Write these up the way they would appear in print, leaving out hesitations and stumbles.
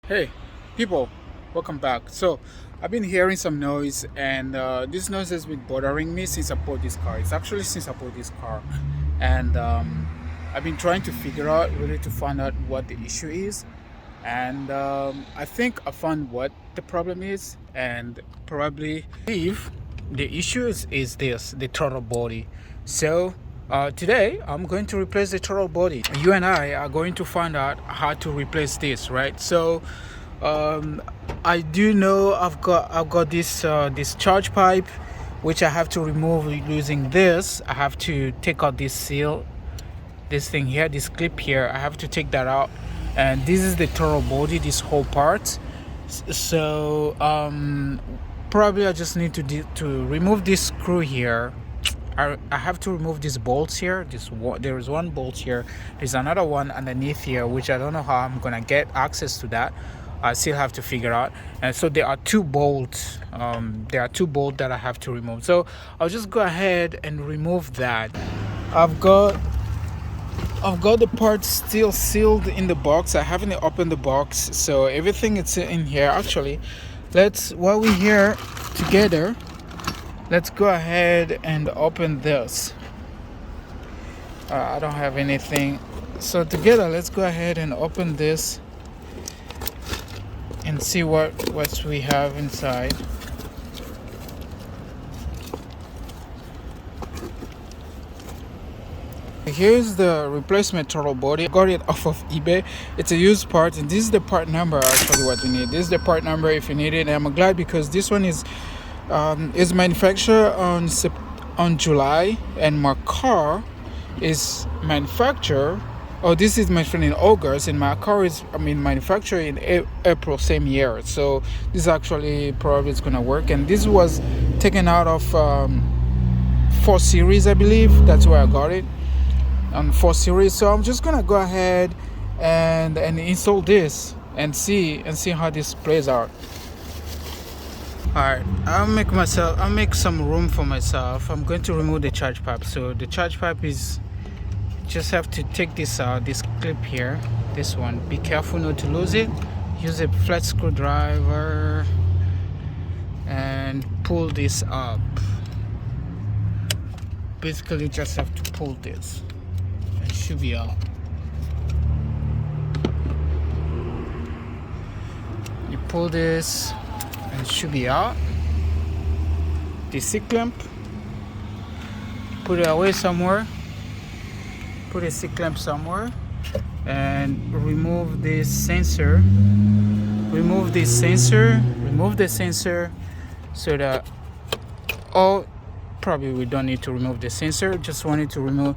Hey, people, welcome back. So, I've been hearing some noise, and this noise has been bothering me since I bought this car. It's actually since I bought this car, and I've been trying to figure out really to find out what the issue is. And I think I found what the problem is, and probably believe the issue is this the throttle body. So, today I'm going to replace the throttle body. You and I are going to find out how to replace this, right? So, um, I do know I've got this charge pipe, which I have to remove using this. I have to take out this seal, this thing here, this clip here. I have to take that out, and this is the throttle body, this whole part. So probably I just need to remove this screw here. I have to remove these bolts here. There is one bolt here. There's another one underneath here, which I don't know how I'm gonna get access to that. I still have to figure out. And so there are two bolts. That I have to remove. So I'll just go ahead and remove that. I've got I've got the parts still sealed in the box. I haven't opened the box, so everything is in here. Actually, while we're here together, let's go ahead and open this. I don't have anything, so together let's go ahead and open this and see what we have inside. Here's the replacement throttle body. I got it off of eBay. It's a used part, and this is the part number actually what you need. This is the part number if you need it. And I'm glad because this one is manufactured on July, and my car is manufactured. Oh, this is manufactured in August, and my car is manufactured in April same year. So this is actually probably it's gonna work. And this was taken out of 4 Series, I believe. That's where I got it. On 4 Series. So I'm just gonna go ahead and install this and see how this plays out. Alright, I'll make some room for myself. I'm going to remove the charge pipe. So the charge pipe is, just have to take this out, this clip here, this one. Be careful not to lose it. Use a flat screwdriver and pull this up. Basically just have to pull this. Should be out. You pull this and it should be out. The C-clamp, put it away somewhere. Put a C-clamp somewhere and remove this sensor. Remove the sensor so that, oh, probably we don't need to remove the sensor. Just wanted to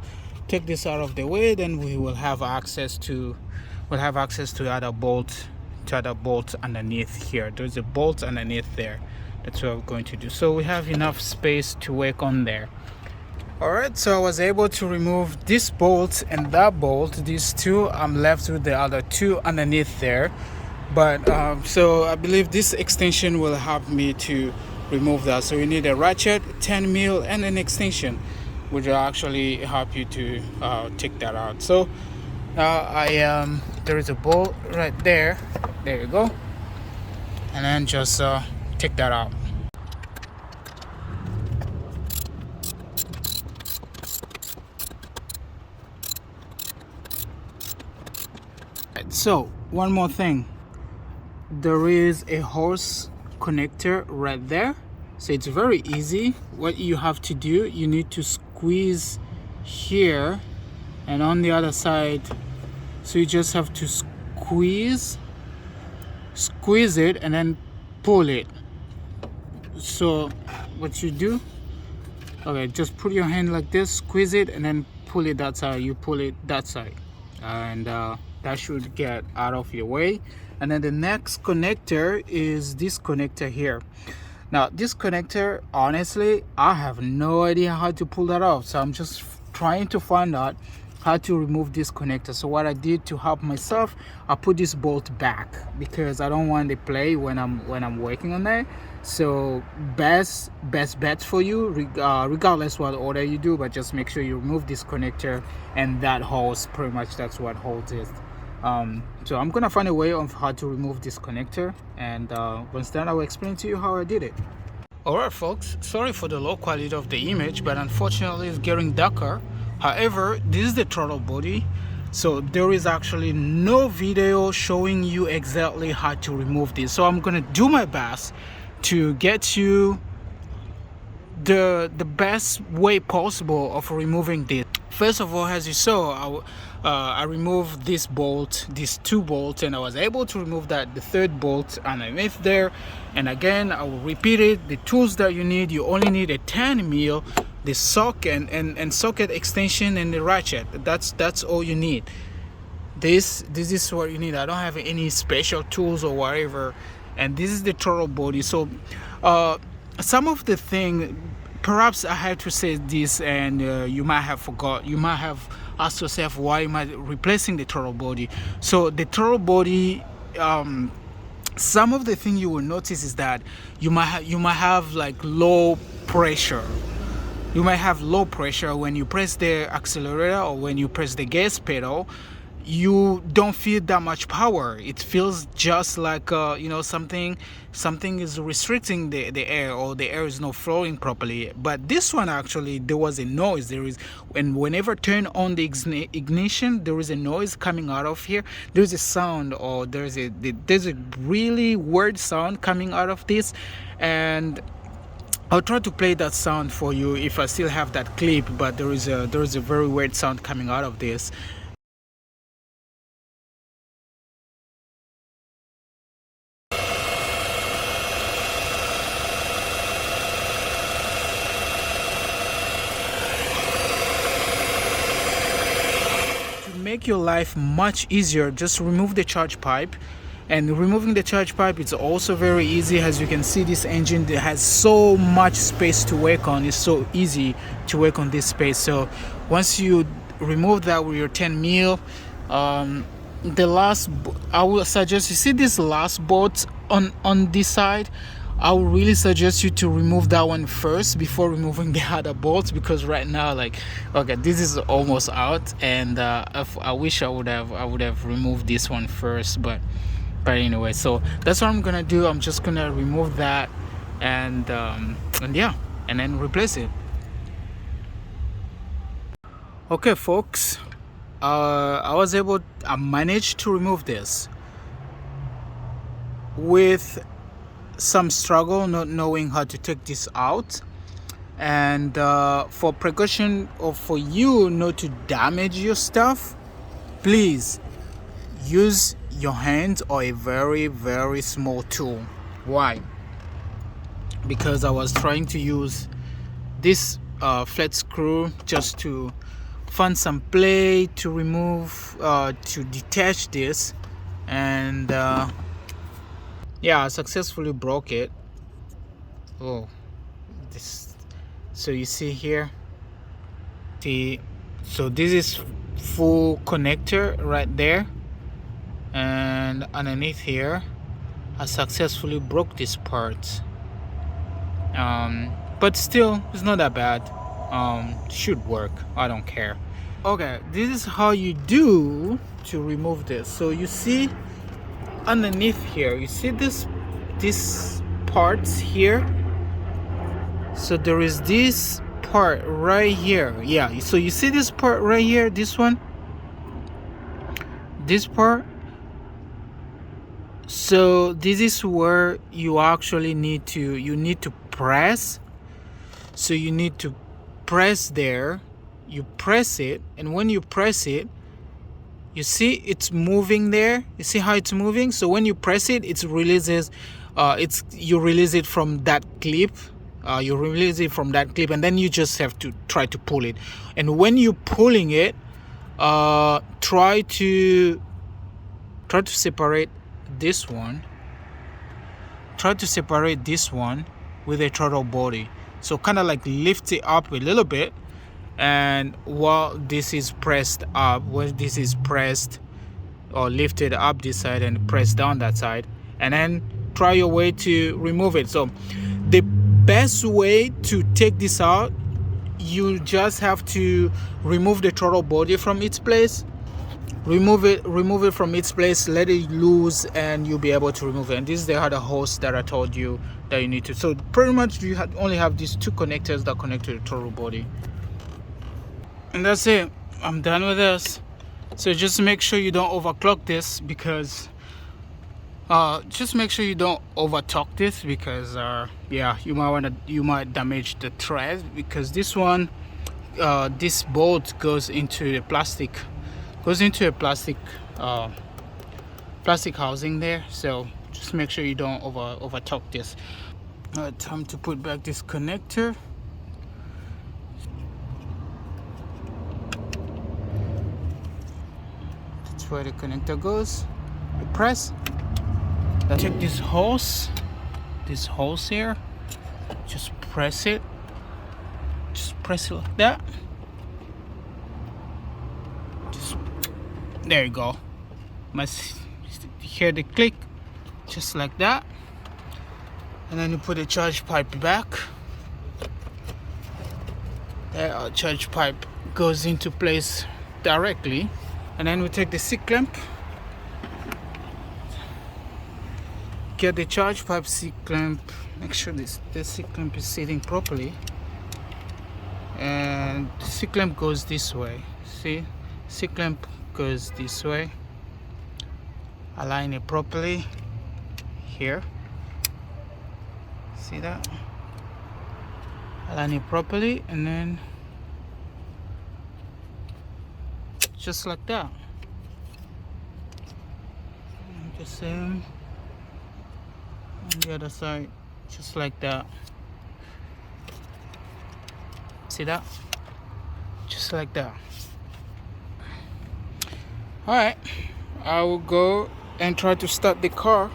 take this out of the way, then we will have access to other bolt underneath here. There's a bolt underneath there. That's what we're going to do. So we have enough space to work on there. Alright, so I was able to remove this bolt and that bolt, these two. I'm left with the other two underneath there, but so I believe this extension will help me to remove that. So you need a ratchet, 10 mil, and an extension, which will actually help you to take that out. So now there is a bolt right there. There you go. And then just take that out. Right, so one more thing. There is a hose connector right there. So it's very easy. What you have to do, you need to squeeze here and on the other side. So you just have to squeeze it and then pull it. So what you do, okay, just put your hand like this, squeeze it, and then pull it that side. You pull it that side, and that should get out of your way. And then the next connector is this connector here. Now this connector, honestly, I have no idea how to pull that off, so I'm just trying to find out how to remove this connector. So what I did to help myself, I put this bolt back because I don't want to play when I'm working on that. So best bet for you, regardless what order you do, but just make sure you remove this connector and that hose. Pretty much that's what holds it. So I'm gonna find a way of how to remove this connector, and once done I will explain to you how I did it. Alright folks, sorry for the low quality of the image, but unfortunately it's getting darker. However, this is the throttle body, so there is actually no video showing you exactly how to remove this. So I'm gonna do my best to get you the best way possible of removing this. First of all, as you saw, I removed this bolt, these two bolts, and I was able to remove the third bolt underneath there. And again, I will repeat it, the tools that you need, you only need a 10 mil, the socket and socket extension, and the ratchet. That's all you need. This is what you need. I don't have any special tools or whatever. And this is the throttle body. So some of the thing, perhaps I have to say this, and you might have forgot, you might have asked yourself, why am I replacing the throttle body? So the throttle body, some of the thing you will notice is that you might have like low pressure. You might have low pressure when you press the accelerator or when you press the gas pedal. You don't feel that much power. It feels just like you know, something is restricting the air, or the air is not flowing properly. But this one, actually, there was a noise. There is, and whenever turn on the ignition, there is a noise coming out of here. There's a sound, or there's a really weird sound coming out of this, and I'll try to play that sound for you if I still have that clip. But there is a very weird sound coming out of this. Make your life much easier, just remove the charge pipe. And removing the charge pipe, it's also very easy. As you can see, this engine has so much space to work on. It's so easy to work on this space. So once you remove that with your 10 mil, the last, I will suggest, you see this last bolt on this side, I would really suggest you to remove that one first before removing the other bolts, because right now, like, okay, this is almost out, and I wish I would have removed this one first, but anyway, so that's what I'm gonna do. I'm just gonna remove that, and yeah, and then replace it. Okay folks, I managed to remove this with some struggle, not knowing how to take this out. And for precaution, or for you not to damage your stuff, please use your hands or a very, very small tool. Why? Because I was trying to use this flat screw just to find some play to remove, to detach this, and yeah, I successfully broke it. Oh, this. So you see here, so this is full connector right there, and underneath here I successfully broke this part. But still, it's not that bad. Should work, I don't care. Okay, this is how you do to remove this. So you see underneath here, you see this parts here. So there is this part right here. Yeah, so you see this part right here, this one, this part. So this is where you actually need to press. So you need to press there. You press it, and when you press it, you see it's moving there. You see how it's moving? So when you press it, it releases, you release it from that clip. You release it from that clip, and then you just have to try to pull it. And when you're pulling it, try to separate this one. Try to separate this one with a throttle body. So kind of like lift it up a little bit. And while this is pressed up, when this is pressed or lifted up this side and pressed down that side, and then try your way to remove it. So the best way to take this out, you just have to remove the throttle body from its place, remove it from its place, let it loose, and you'll be able to remove it. And this is the other hose that I told you that you need to. So pretty much you only have these two connectors that connect to the throttle body, and that's it. I'm done with this. So just make sure you don't overclock this, because just make sure you don't over torque this, because yeah, you might damage the thread, because this one, this bolt goes into a plastic plastic housing there. So just make sure you don't over torque this. Time to put back this connector. That's where the connector goes. You press. Take this hose here, just press it like that. Just there you go. Must hear the click, just like that. And then you put the charge pipe back. There, our charge pipe goes into place directly. And then we take the C clamp, get the charge pipe C clamp, make sure the C clamp is sitting properly, and the C clamp goes this way. See, C clamp goes this way. Align it properly here. See that? Align it properly, and then just like that. And the same on the other side, just like that. See that? Just like that. Alright, I will go and try to start the car.